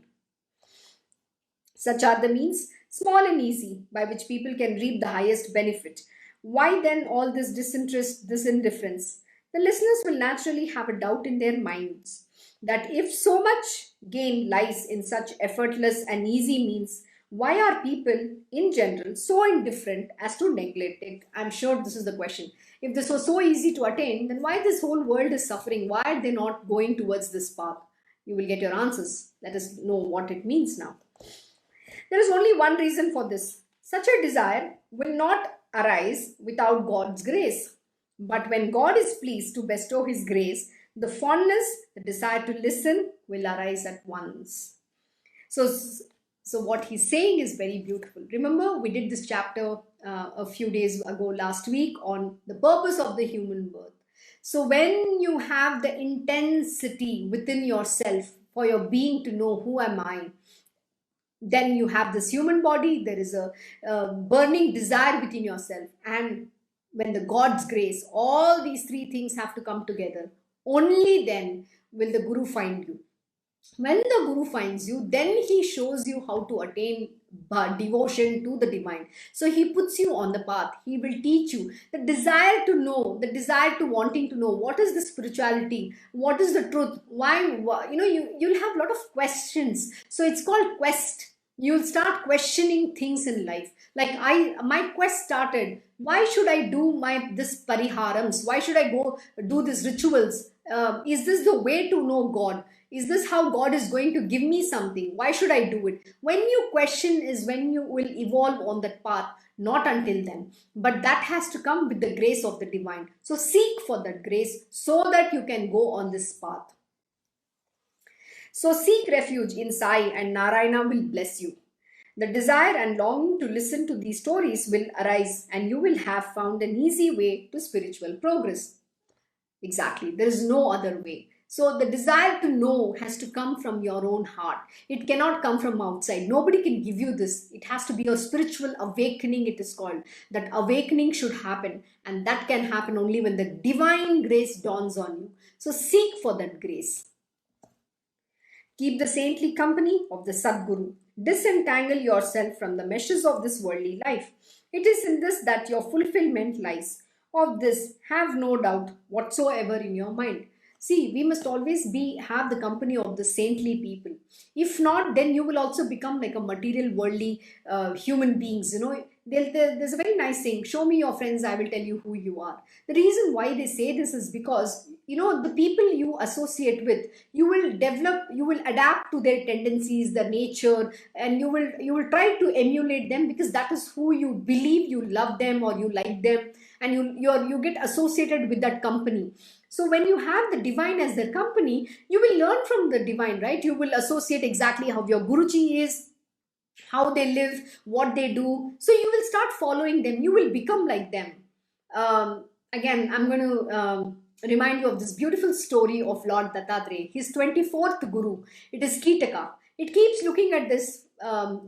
Such are the means, small and easy, by which people can reap the highest benefit. Why then all this disinterest, this indifference? The listeners will naturally have a doubt in their minds that if so much gain lies in such effortless and easy means, why are people in general so indifferent as to neglect it? I'm sure this is the question. If this was so easy to attain, then why this whole world is suffering? Why are they not going towards this path? You will get your answers. Let us know what it means now. There is only one reason for this. Such a desire will not arise without God's grace. But when God is pleased to bestow his grace, the fondness, the desire to listen will arise at once. So what he's saying is very beautiful. Remember, we did this chapter a few days ago last week on the purpose of the human birth. So when you have the intensity within yourself for your being to know who am I, then you have this human body, there is a burning desire within yourself. And when the God's grace, all these three things have to come together, only then will the Guru find you. When the Guru finds you, then he shows you how to attain devotion to the divine. So he puts you on the path. He will teach you the desire to know, the desire to wanting to know what is the spirituality, what is the truth, why you'll have a lot of questions. So it's called quest. You'll start questioning things in life. Like my quest started. Why should I do this pariharams? Why should I go do these rituals? Is this the way to know God? Is this how God is going to give me something? Why should I do it? When you question is when you will evolve on that path, not until then. But that has to come with the grace of the divine. So seek for that grace so that you can go on this path. So seek refuge in Sai and Narayana will bless you. The desire and longing to listen to these stories will arise and you will have found an easy way to spiritual progress. Exactly. There is no other way. So the desire to know has to come from your own heart. It cannot come from outside. Nobody can give you this. It has to be a spiritual awakening, it is called. That awakening should happen. And that can happen only when the divine grace dawns on you. So seek for that grace. Keep the saintly company of the Sadguru. Disentangle yourself from the meshes of this worldly life. It is in this that your fulfillment lies. Of this, have no doubt whatsoever in your mind. See, we must always have the company of the saintly people. If not, then you will also become like a material, worldly human beings. There's a very nice saying, show me your friends, I will tell you who you are. The reason why they say this is because, the people you associate with, you will adapt to their tendencies, their nature, and you will try to emulate them because that is who you believe you love them or you like them, and you get associated with that company. So when you have the divine as their company, you will learn from the divine, right? You will associate exactly how your Guruji is, how they live, what they do. So you will start following them. You will become like them. Again, I'm going to remind you of this beautiful story of Lord Dattatreya, his 24th Guru. It is Kitaka. It keeps looking at this, that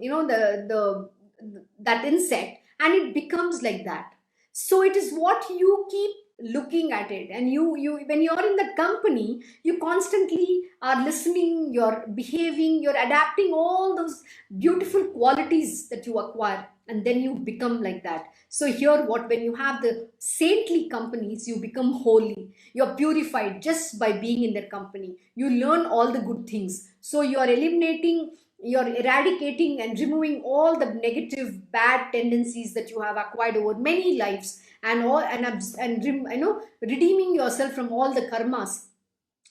insect, and it becomes like that. So it is what you keep looking at it, and you when you're in that company, you constantly are listening, you're behaving, you're adapting all those beautiful qualities that you acquire, and then you become like that. So here when you have the saintly companies, you become holy, you're purified just by being in their company. You learn all the good things, so you're eradicating and removing all the negative, bad tendencies that you have acquired over many lives, and redeeming yourself from all the karmas.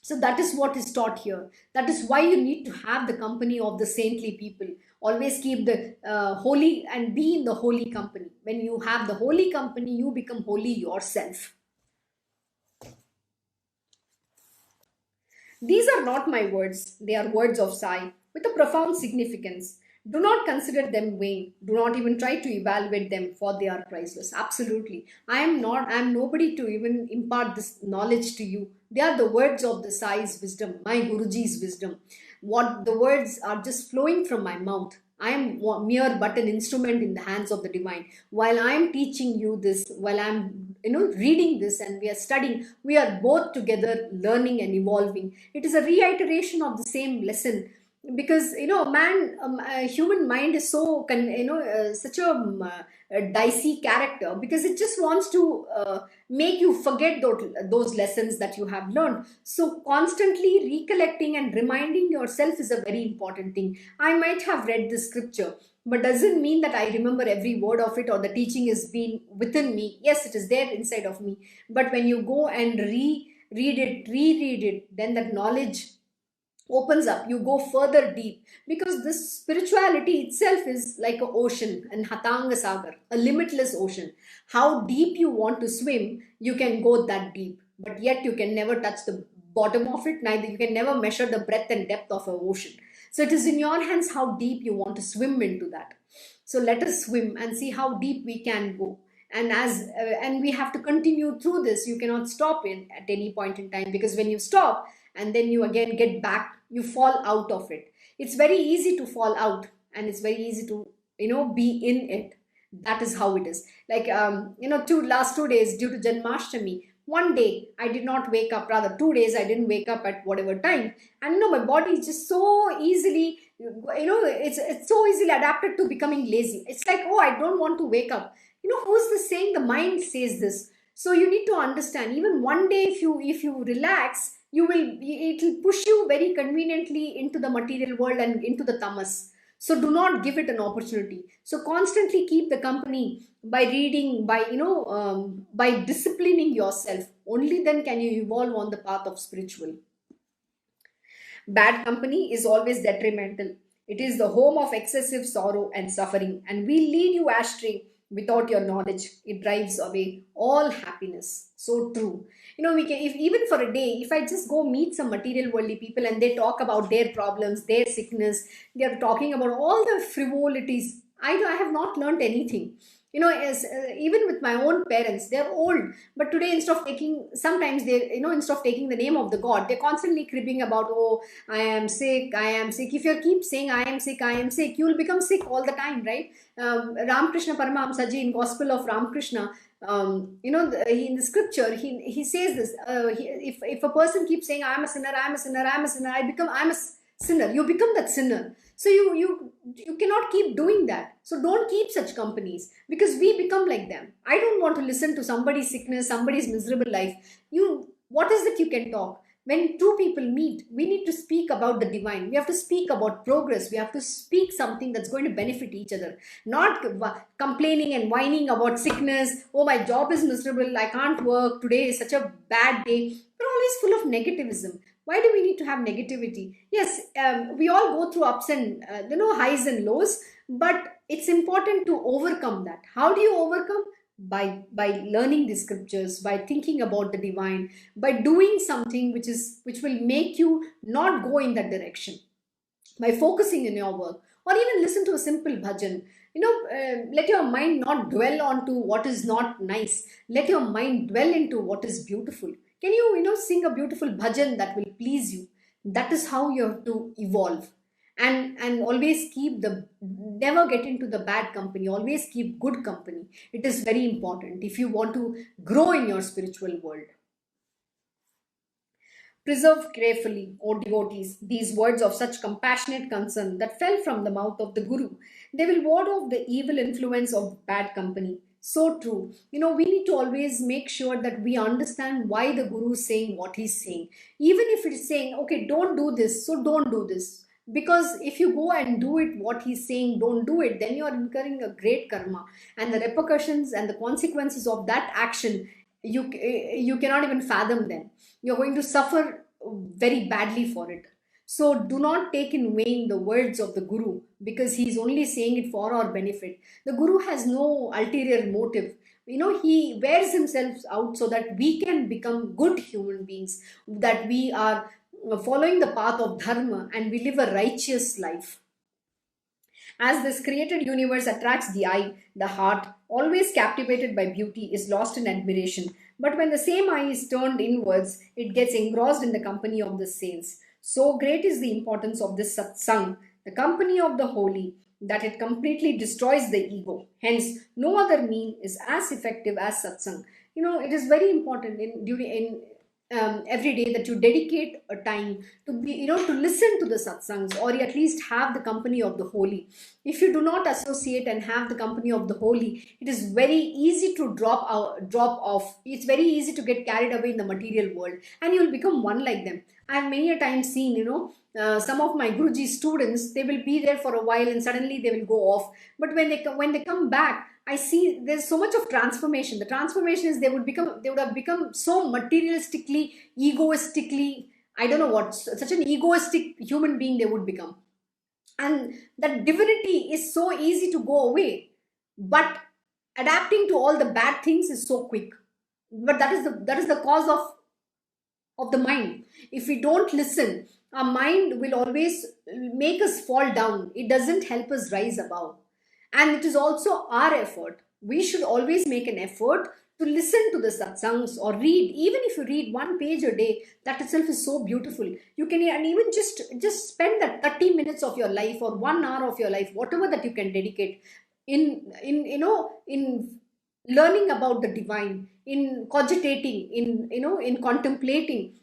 So that is what is taught here. That is why you need to have the company of the saintly people. Always keep the holy and be in the holy company. When you have the holy company, you become holy yourself. These are not my words. They are words of Sai with a profound significance. Do not consider them vain. Do not even try to evaluate them, for they are priceless. Absolutely. I am nobody to even impart this knowledge to you. They are the words of the Sai's wisdom, my Guruji's wisdom. What the words are just flowing from my mouth. I am mere but an instrument in the hands of the divine. While I am teaching you this, while I am reading this and we are studying, we are both together learning and evolving. It is a reiteration of the same lesson. Because human mind is so such a dicey character, because it just wants to make you forget those lessons that you have learned. So constantly recollecting and reminding yourself is a very important thing. I might have read this scripture, but doesn't mean that I remember every word of it or the teaching is being within me. Yes, it is there inside of me, but when you go and reread it, then that knowledge opens up. You go further deep, because this spirituality itself is like an ocean, and Hatanga Sagar, a limitless ocean. How deep you want to swim, you can go that deep, but yet you can never touch the bottom of it. Neither you can never measure the breadth and depth of an ocean. So it is in your hands how deep you want to swim into that. So let us swim and see how deep we can go. and we have to continue through this. You cannot stop in at any point in time, because when you stop and then you again get back, you fall out of it. It's very easy to fall out, and it's very easy to be in it. That is how it is. Like last 2 days, due to Janmashtami, one day I did not wake up, rather 2 days I didn't wake up at whatever time, and my body is just so easily, it's so easily adapted to becoming lazy. It's like, oh, I don't want to wake up. Who's this saying? The mind says this. So you need to understand, even one day, if you relax, it will push you very conveniently into the material world and into the tamas. So do not give it an opportunity. So constantly keep the company by reading, by disciplining yourself. Only then can you evolve on the path of spiritual. Bad company is always detrimental. It is the home of excessive sorrow and suffering, and will lead you astray without your knowledge. It drives away all happiness. So true. We can, if even for a day, if I just go meet some material worldly people and they talk about their problems, their sickness, they are talking about all the frivolities, I have not learned anything. As even with my own parents, they're old, but today, instead of taking, sometimes they, instead of taking the name of the God, they're constantly cribbing about, oh, I am sick, I am sick. If you keep saying I am sick, I am sick, you will become sick all the time, right? Ramakrishna Paramahamsa Ji, in Gospel of Ramakrishna, in the scripture, he says this, if a person keeps saying I am a sinner, I am a sinner, I am a sinner, I am a sinner, you become that sinner. So you cannot keep doing that. So don't keep such companies, because we become like them. I don't want to listen to somebody's sickness, somebody's miserable life. What is it you can talk? When two people meet, we need to speak about the divine. We have to speak about progress. We have to speak something that's going to benefit each other. Not complaining and whining about sickness. Oh, my job is miserable. I can't work. Today is such a bad day. We're always full of negativism. Why do we need to have negativity? Yes, we all go through ups and highs and lows, but it's important to overcome that. How do you overcome? By learning the scriptures, by thinking about the divine, by doing something which will make you not go in that direction, by focusing in your work, or even listen to a simple bhajan. Let your mind not dwell onto what is not nice. Let your mind dwell into what is beautiful. Can you sing a beautiful bhajan that will please you? That is how you have to evolve. And always never get into the bad company. Always keep good company. It is very important if you want to grow in your spiritual world. Preserve carefully, O devotees, these words of such compassionate concern that fell from the mouth of the Guru. They will ward off the evil influence of bad company. So true. We need to always make sure that we understand why the Guru is saying what he's saying. Even if it is saying, okay, don't do this, so don't do this. Because if you go and do it, what he's saying, don't do it, then you are incurring a great karma. And the repercussions and the consequences of that action, you cannot even fathom them. You're going to suffer very badly for it. So do not take in vain the words of the Guru, because he's only saying it for our benefit. The Guru has no ulterior motive. He wears himself out so that we can become good human beings, that we are following the path of dharma and we live a righteous life. As this created universe attracts the eye, the heart, always captivated by beauty, is lost in admiration. But when the same eye is turned inwards, it gets engrossed in the company of the saints. So great is the importance of this satsang, the company of the holy, that it completely destroys the ego. Hence, no other mean is as effective as satsang. It is very important in every day that you dedicate a time to be, to listen to the satsangs, or at least have the company of the holy. If you do not associate and have the company of the holy, it is very easy to drop off. It's very easy to get carried away in the material world, and you will become one like them. I have many a time seen, some of my Guruji students, they will be there for a while and suddenly they will go off. But when they come back, I see there's so much of transformation. The transformation is they would have become so materialistically, egoistically, I don't know what, such an egoistic human being they would become. And that divinity is so easy to go away. But adapting to all the bad things is so quick. But that is the cause of the mind. If we don't listen, our mind will always make us fall down. It doesn't help us rise above. And it is also our effort. we should always make an effort to listen to the satsangs or read. Even if you read one page a day, that itself is so beautiful. You can, and even just spend that 30 minutes of your life or 1 hour of your life, whatever that you can dedicate in learning about the divine, in cogitating, in contemplating,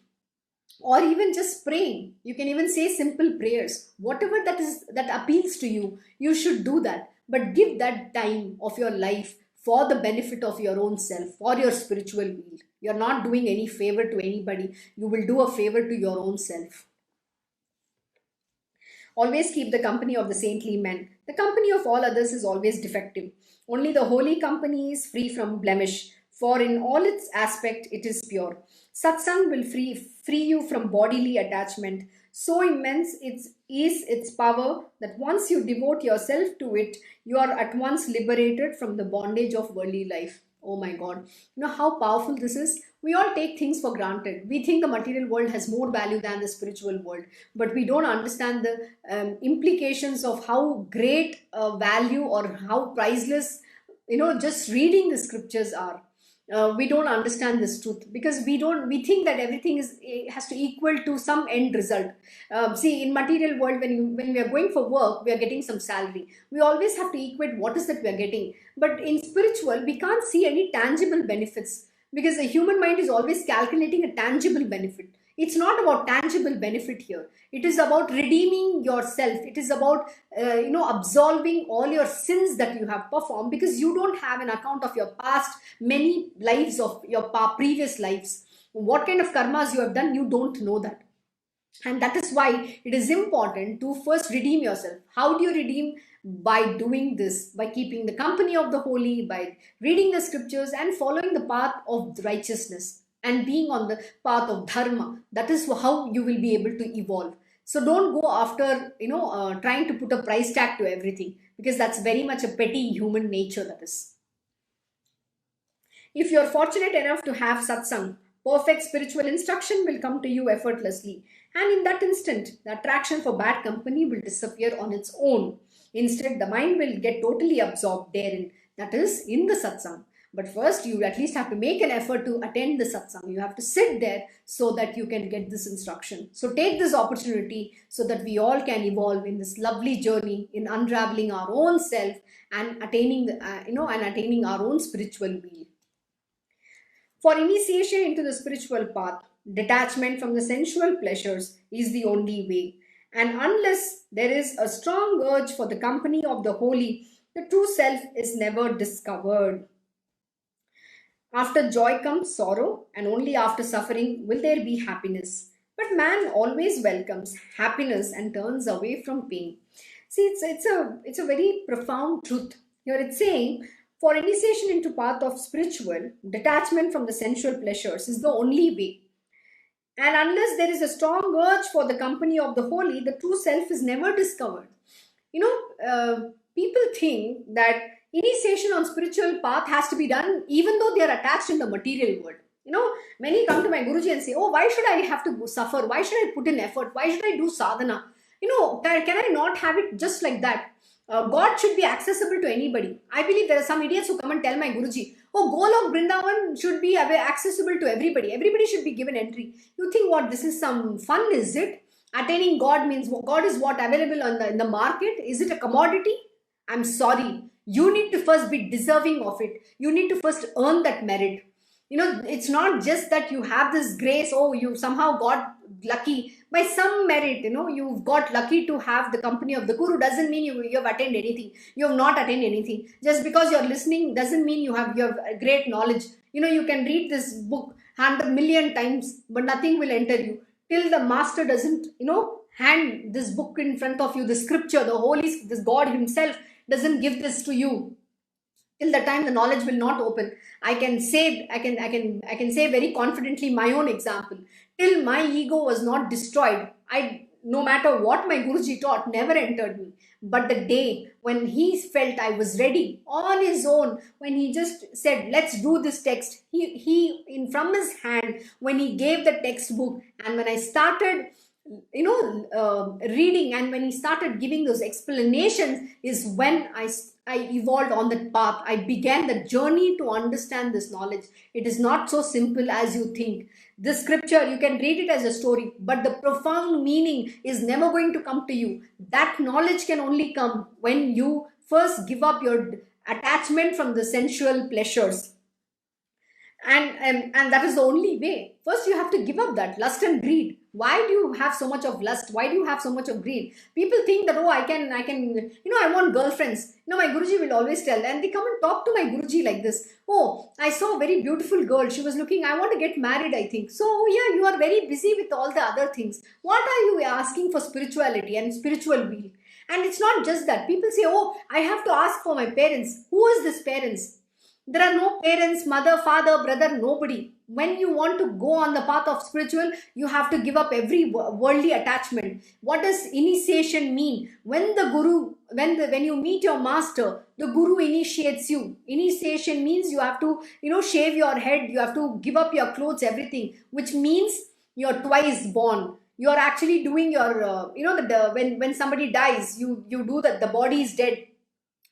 or even just praying. You can even say simple prayers. Whatever that appeals to you, you should do that. But give that time of your life for the benefit of your own self, for your spiritual will. You're not doing any favor to anybody. You will do a favor to your own self. Always keep the company of the saintly men. The company of all others is always defective. Only the holy company is free from blemish, for in all its aspect it is pure. Satsang will free you from bodily attachment. So immense is its power that once you devote yourself to it, you are at once liberated from the bondage of worldly life. Oh my God. You know how powerful this is? We all take things for granted. We think the material world has more value than the spiritual world, but we don't understand the implications of how great a value or how priceless, just reading the scriptures are. We don't understand this truth because we think that everything has to equal to some end result. See, in material world, when we are going for work, we are getting some salary. We always have to equate what is that we are getting. But in spiritual, we can't see any tangible benefits because the human mind is always calculating a tangible benefit. It's not about tangible benefit here. It is about redeeming yourself. It is about absolving all your sins that you have performed, because you don't have an account of your past many lives of your previous lives. What kind of karmas you have done, you don't know that. And that is why it is important to first redeem yourself. How do you redeem? By doing this, by keeping the company of the holy, by reading the scriptures and following the path of righteousness and being on the path of dharma. That is how you will be able to evolve. So don't go after, trying to put a price tag to everything, because that's very much a petty human nature, that is. If you're fortunate enough to have satsang, perfect spiritual instruction will come to you effortlessly. And in that instant, the attraction for bad company will disappear on its own. Instead, the mind will get totally absorbed therein, that is, in the satsang. But first, you at least have to make an effort to attend the satsang. You have to sit there so that you can get this instruction. So take this opportunity so that we all can evolve in this lovely journey in unraveling our own self and attaining, attaining our own spiritual will. For initiation into the spiritual path, detachment from the sensual pleasures is the only way. And unless there is a strong urge for the company of the holy, the true self is never discovered. After joy comes sorrow, and only after suffering will there be happiness. But man always welcomes happiness and turns away from pain. See, it's a very profound truth. Here it's saying, for initiation into path of spiritual, detachment from the sensual pleasures is the only way. And unless there is a strong urge for the company of the holy, the true self is never discovered. People think that initiation on spiritual path has to be done even though they are attached in the material world. Many come to my Guruji and say, oh, why should I have to suffer? Why should I put in effort? Why should I do sadhana? Can I not have it just like that? God should be accessible to anybody. I believe there are some idiots who come and tell my Guruji, oh, Golok Vrindavan should be accessible to everybody. Everybody should be given entry. You think what, this is some fun, is it? Attaining God means God is what, available in the market? Is it a commodity? I'm sorry. You need to first be deserving of it. You need to first earn that merit. It's not just that you have this grace, oh, you somehow got lucky. By some merit, you've got lucky to have the company of the Guru doesn't mean you have attained anything. You have not attained anything. Just because you're listening doesn't mean you have great knowledge. You can read this book 100 million times, but nothing will enter you. Till the master doesn't, hand this book in front of you, the scripture, this God himself doesn't give this to you. Till the time the knowledge will not open. I can say very confidently my own example. Till my ego was not destroyed, no matter what my Guruji taught, never entered me. But the day when he felt I was ready on his own, when he just said, let's do this text, he from his hand, when he gave the textbook, and when I started reading, and when he started giving those explanations, is when I evolved on that path. I began the journey to understand this knowledge. It is not so simple as you think. This scripture, you can read it as a story, but the profound meaning is never going to come to you. That knowledge can only come when you first give up your attachment from the sensual pleasures. And that is the only way. First you have to give up that lust and greed. Why do you have so much of lust? Why do you have so much of greed? People think that, oh, I can, I want girlfriends. My Guruji will always tell, and they come and talk to my Guruji like this. Oh, I saw a very beautiful girl. She was looking, I want to get married, I think. So, oh, yeah, you are very busy with all the other things. What are you asking for spirituality and spiritual will? And it's not just that. People say, oh, I have to ask for my parents. Who is this parents? There are no parents, mother, father, brother, nobody. When you want to go on the path of spiritual, you have to give up every worldly attachment. What does initiation mean? When the Guru, when you meet your master, the Guru initiates you. Initiation means you have to, shave your head, you have to give up your clothes, everything, which means you're twice born. You're actually doing your, when somebody dies, you do that, the body is dead.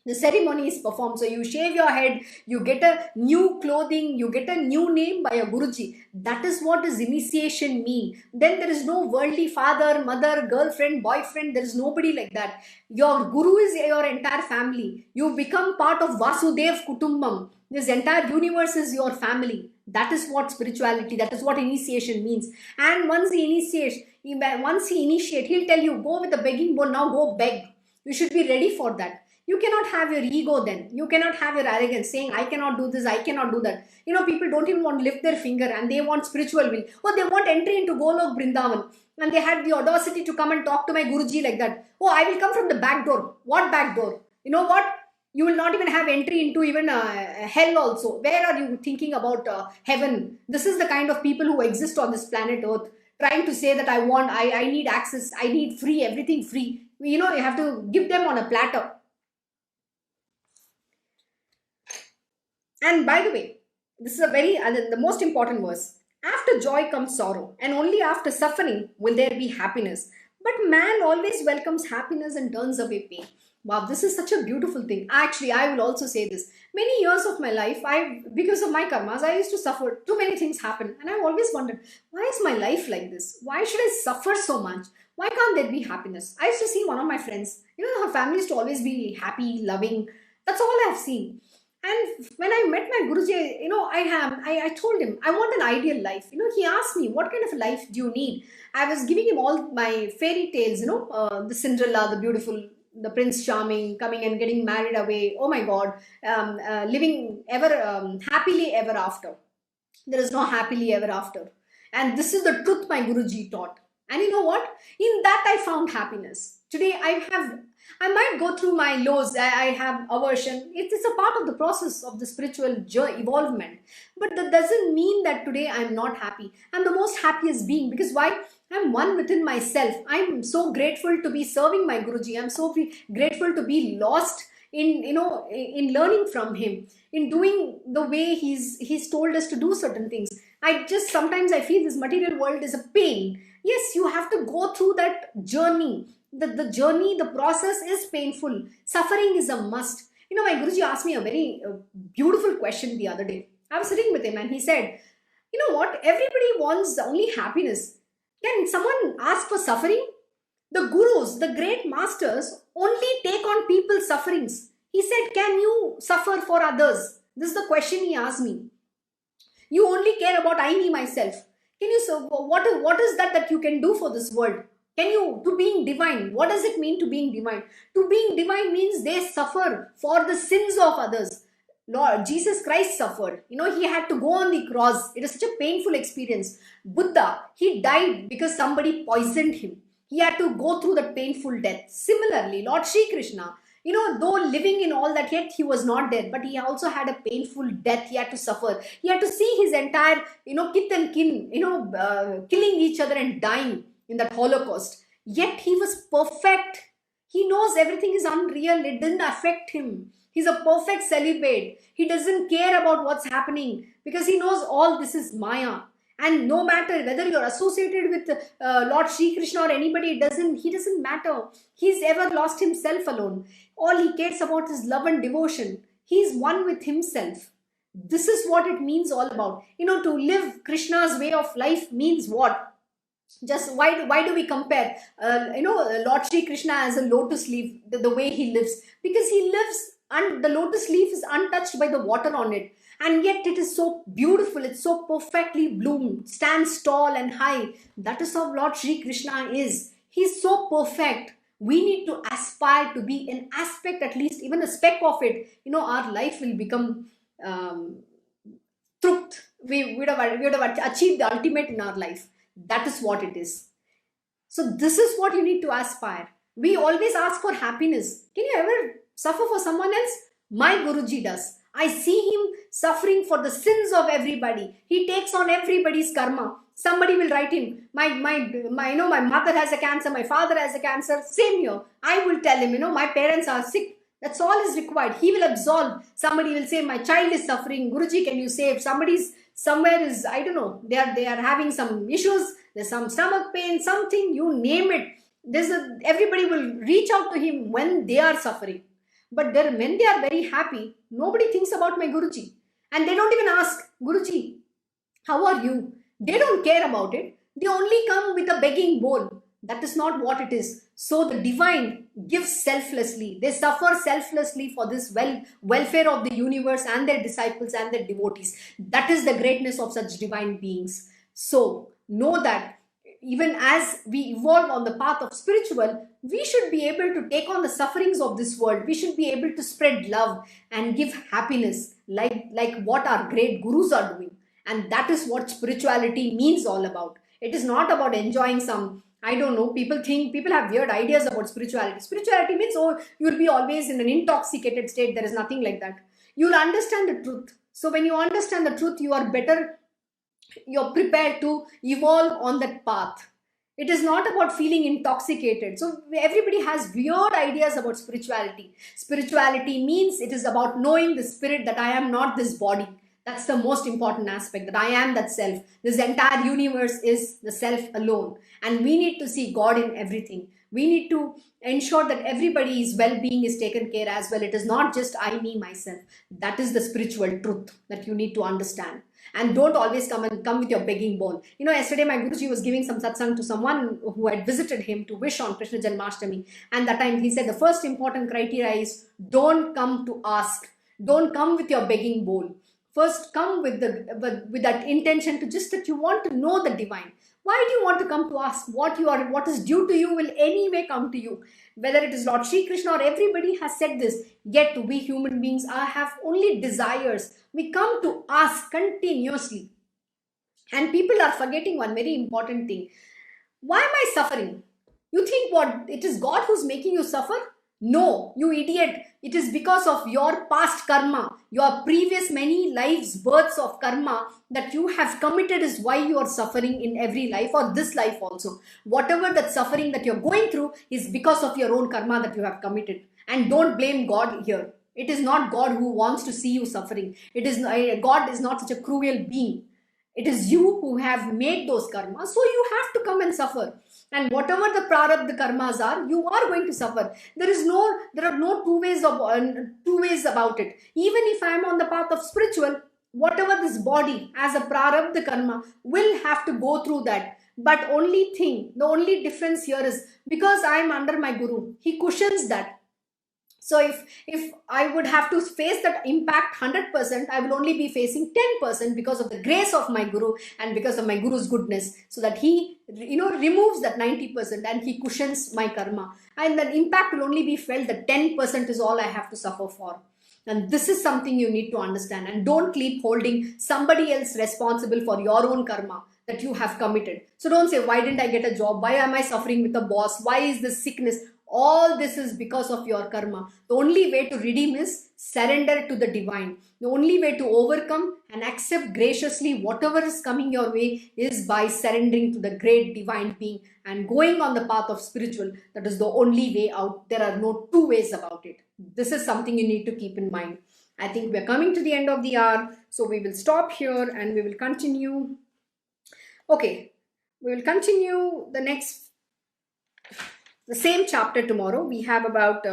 The ceremony is performed. So you shave your head, you get a new clothing, you get a new name by a Guruji. That is what does initiation mean. Then there is no worldly father, mother, girlfriend, boyfriend. There is nobody like that. Your Guru is your entire family. You become part of Vasudev Kutumbam. This entire universe is your family. That is what spirituality, that is what initiation means. And once he initiates, he'll tell you, go with the begging bowl, now go beg. You should be ready for that. You cannot have your ego then. You cannot have your arrogance saying, I cannot do this, I cannot do that. People don't even want to lift their finger and they want spiritual will. Or they want entry into Golok Brindavan. And they had the audacity to come and talk to my Guruji like that. Oh, I will come from the back door. What back door? You know what? You will not even have entry into even hell also. Where are you thinking about heaven? This is the kind of people who exist on this planet Earth. Trying to say that I need access, I need free, everything free. You have to give them on a platter. And by the way, this is the most important verse. After joy comes sorrow, and only after suffering will there be happiness. But man always welcomes happiness and turns away pain. Wow, this is such a beautiful thing. Actually, I will also say this. Many years of my life, because of my karmas, I used to suffer. Too many things happen. And I've always wondered, why is my life like this? Why should I suffer so much? Why can't there be happiness? I used to see one of my friends. Her family used to always be happy, loving. That's all I've seen. And when I met my Guruji, I told him, I want an ideal life. He asked me, what kind of a life do you need? I was giving him all my fairy tales, the Cinderella, the beautiful, the Prince Charming, coming and getting married away. Oh my God, living ever happily ever after. There is no happily ever after. And this is the truth my Guruji taught. And you know what? In that I found happiness. Today I might go through my lows. I have aversion. It's a part of the process of the spiritual evolvement. But that doesn't mean that today I'm not happy. I'm the most happiest being. Because why? I'm one within myself. I'm so grateful to be serving my Guruji. I'm so grateful to be lost in learning from him, in doing the way he's told us to do certain things. Sometimes I feel this material world is a pain. Yes, you have to go through that journey. The journey, the process is painful. Suffering is a must. My Guruji asked me a very beautiful question the other day. I was sitting with him and he said, you know what? Everybody wants only happiness. Can someone ask for suffering? The gurus, the great masters, only take on people's sufferings. He said, can you suffer for others? This is the question he asked me. You only care about I, me, myself. What is that you can do for this world? To being divine, what does it mean to being divine? To being divine means they suffer for the sins of others. Lord Jesus Christ suffered. He had to go on the cross. It is such a painful experience. Buddha, he died because somebody poisoned him. He had to go through that painful death. Similarly, Lord Shri Krishna, though living in all that, yet he was not dead, but he also had a painful death. He had to suffer. He had to see his entire, kith and kin, killing each other and dying in that Holocaust. Yet he was perfect. He knows everything is unreal. It didn't affect him. He's a perfect celibate. He doesn't care about what's happening because he knows all this is Maya. And no matter whether you're associated with Lord Sri Krishna or anybody, he doesn't matter. He's ever lost himself alone. All he cares about is love and devotion. He's one with himself. This is what it means all about. To live Krishna's way of life means what? Just why do we compare Lord Sri Krishna as a lotus leaf, the way he lives? Because he lives, and the lotus leaf is untouched by the water on it, and yet it is so beautiful, it's so perfectly bloomed, stands tall and high. That is how Lord Sri Krishna is. He's so perfect. We need to aspire to be an aspect, at least even a speck of it. Our life will become truth. We would have achieved the ultimate in our life. That is what it is. So this is what you need to aspire. We always ask for happiness. Can you ever suffer for someone else? My Guruji does. I see him suffering for the sins of everybody. He takes on everybody's karma. Somebody will write him, my mother has a cancer, my father has a cancer. Same here. I will tell him, my parents are sick. That's all is required. He will absolve. Somebody will say, my child is suffering. Guruji, can you save? Somewhere is, I don't know, they are having some issues. There's some stomach pain, something, you name it. Everybody will reach out to him when they are suffering. But when they are very happy, nobody thinks about my Guruji. And they don't even ask, Guruji, how are you? They don't care about it. They only come with a begging bowl. That is not what it is. So the divine gives selflessly. They suffer selflessly for this welfare of the universe and their disciples and their devotees. That is the greatness of such divine beings. So know that even as we evolve on the path of spiritual, we should be able to take on the sufferings of this world. We should be able to spread love and give happiness like what our great gurus are doing. And that is what spirituality means all about. It is not about enjoying some, I don't know, people have weird ideas about spirituality. Spirituality means, you'll be always in an intoxicated state. There is nothing like that. You'll understand the truth. So when you understand the truth, you're prepared to evolve on that path. It is not about feeling intoxicated. So everybody has weird ideas about spirituality. Spirituality means it is about knowing the spirit that I am not this body. That's the most important aspect, that I am that self. This entire universe is the self alone. And we need to see God in everything. We need to ensure that everybody's well-being is taken care as well. It is not just I, me, myself. That is the spiritual truth that you need to understand. And don't always come with your begging bowl. Yesterday my Guruji was giving some satsang to someone who had visited him to wish on Krishna Janmashtami. And that time he said the first important criteria is don't come to ask. Don't come with your begging bowl. First come with that intention to just that you want to know the divine. Why do you want to come to ask? What is due to you will anyway come to you. Whether it is Lord Sri Krishna or everybody has said this. Yet we human beings have only desires. We come to ask continuously. And people are forgetting one very important thing. Why am I suffering? You think what? It is God who's making you suffer? No, you idiot. It is because of your past karma, your previous many lives, births of karma that you have committed is why you are suffering in every life or this life also. Whatever that suffering that you're going through is because of your own karma that you have committed. And don't blame God here. It is not God who wants to see you suffering. God is not such a cruel being. It is you who have made those karmas, so you have to come and suffer. And whatever the prarabdha karmas are, you are going to suffer. There are no two ways about it. Even if I am on the path of spiritual, whatever this body as a prarabdha karma will have to go through that. But the only difference here is because I am under my guru, he cushions that. So if I would have to face that impact 100%, I will only be facing 10% because of the grace of my guru and because of my guru's goodness. So that he, removes that 90% and he cushions my karma. And that impact will only be felt that 10% is all I have to suffer for. And this is something you need to understand. And don't keep holding somebody else responsible for your own karma that you have committed. So don't say, why didn't I get a job? Why am I suffering with a boss? Why is this sickness? All this is because of your karma. The only way to redeem is surrender to the divine. The only way to overcome and accept graciously whatever is coming your way is by surrendering to the great divine being and going on the path of spiritual. That is the only way out. There are no two ways about it. This is something you need to keep in mind. I think we are coming to the end of the hour. So we will stop here and we will continue Okay, we will continue the same chapter tomorrow. We have about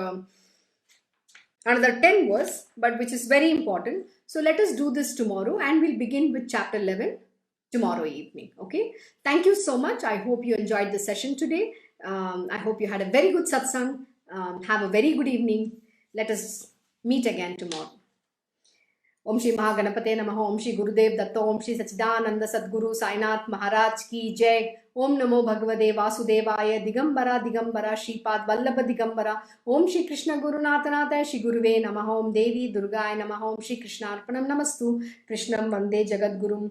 another 10 verse, but which is very important. So let us do this tomorrow, and we'll begin with chapter 11 tomorrow evening. Okay, thank you so much. I hope you enjoyed the session today. I hope you had a very good satsang. Have a very good evening. Let us meet again tomorrow. ओम श्री महागणपते नमः। ओम श्री गुरुदेव दत्त। ओम श्री सच्चिदानंद सद्गुरु साईनाथ महाराज की जय। ओम नमो भगवते वासुदेवाय। दिगंबरा दिगंबरा श्रीपाद वल्लभ दिगंबरा। ओम श्री कृष्ण गुरुनाथनाथ श्री गुरुवे नमः। ओम देवी दुर्गाय नमः। ओम श्री कृष्णार्पणम नमस्तु। कृष्णं वंदे जगद्गुरुम्।